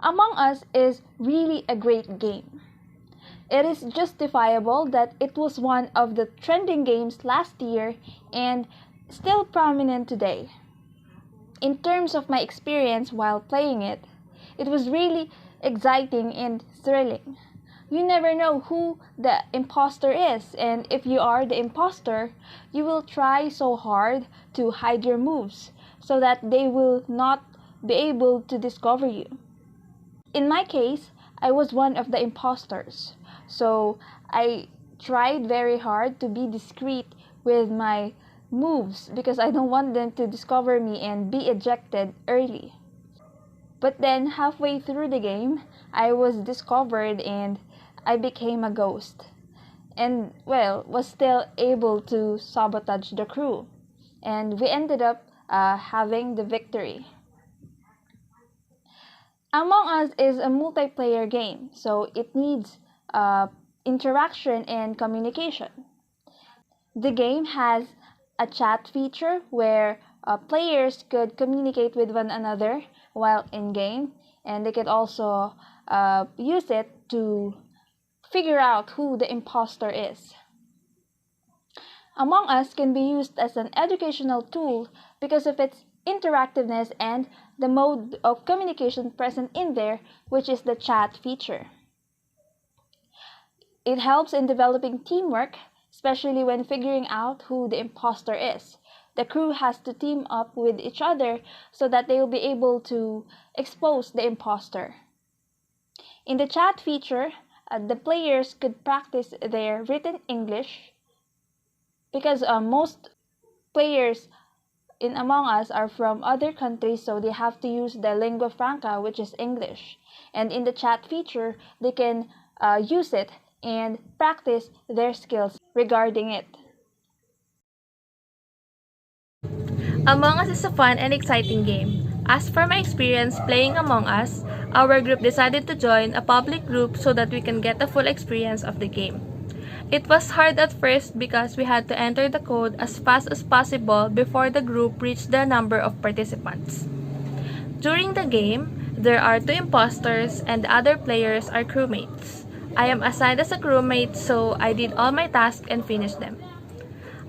Among Us is really a great game. It is justifiable that it was one of the trending games last year and still prominent today. In terms of my experience while playing it, it was really exciting and thrilling. You never know who the imposter is, and if you are the imposter, you will try so hard to hide your moves so that they will not be able to discover you. In my case, I was one of the imposters, so I tried very hard to be discreet with my moves because I don't want them to discover me and be ejected early. But then, halfway through the game, I was discovered and I became a ghost. And, well, was still able to sabotage the crew. And we ended up having the victory. Among Us is a multiplayer game, so it needs interaction and communication. The game has a chat feature where players could communicate with one another while in game, and they could also use it to figure out who the imposter is. Among Us can be used as an educational tool because of its interactiveness and the mode of communication present in there, which is the chat feature. It helps in developing teamwork, especially when figuring out who the imposter is. The crew has to team up with each other so that they will be able to expose the imposter. In the chat feature, the players could practice their written English because most players in Among Us are from other countries, so they have to use the lingua franca, which is English. And in the chat feature, they can use it and practice their skills regarding it. Among Us is a fun and exciting game. As for my experience playing Among Us, our group decided to join a public group so that we can get the full experience of the game. It was hard at first because we had to enter the code as fast as possible before the group reached the number of participants. During the game, there are 2 imposters and the other players are crewmates. I am assigned as a crewmate, so I did all my tasks and finished them.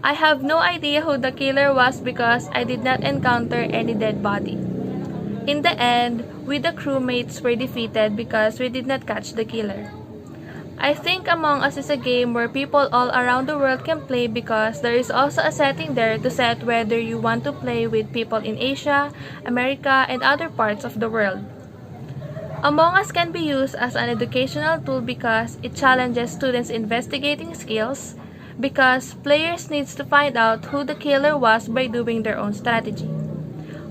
I have no idea who the killer was because I did not encounter any dead body. In the end, we the crewmates were defeated because we did not catch the killer. I think Among Us is a game where people all around the world can play because there is also a setting there to set whether you want to play with people in Asia, America, and other parts of the world. Among Us can be used as an educational tool because it challenges students' investigating skills, because players need to find out who the killer was by doing their own strategy.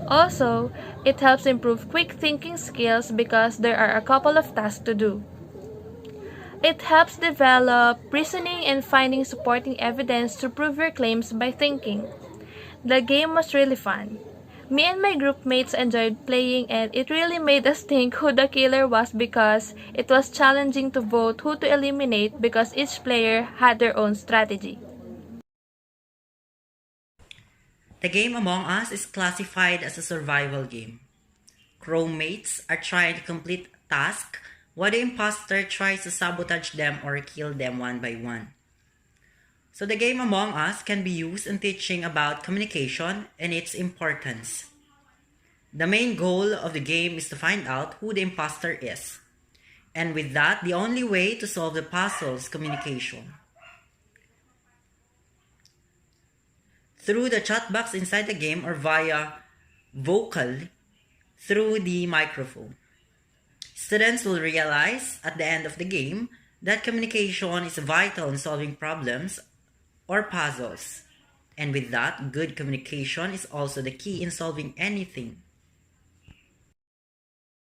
Also, it helps improve quick thinking skills because there are a couple of tasks to do. It helps develop reasoning and finding supporting evidence to prove your claims by thinking. The game was really fun. Me and my group mates enjoyed playing, and it really made us think who the killer was because it was challenging to vote who to eliminate because each player had their own strategy. The game Among Us is classified as a survival game. Crewmates are trying to complete a task while the imposter tries to sabotage them or kill them one by one. So the game Among Us can be used in teaching about communication and its importance. The main goal of the game is to find out who the imposter is. And with that, the only way to solve the puzzle is communication. Through the chat box inside the game or via vocal through the microphone. Students will realize at the end of the game that communication is vital in solving problems or puzzles. And with that, good communication is also the key in solving anything.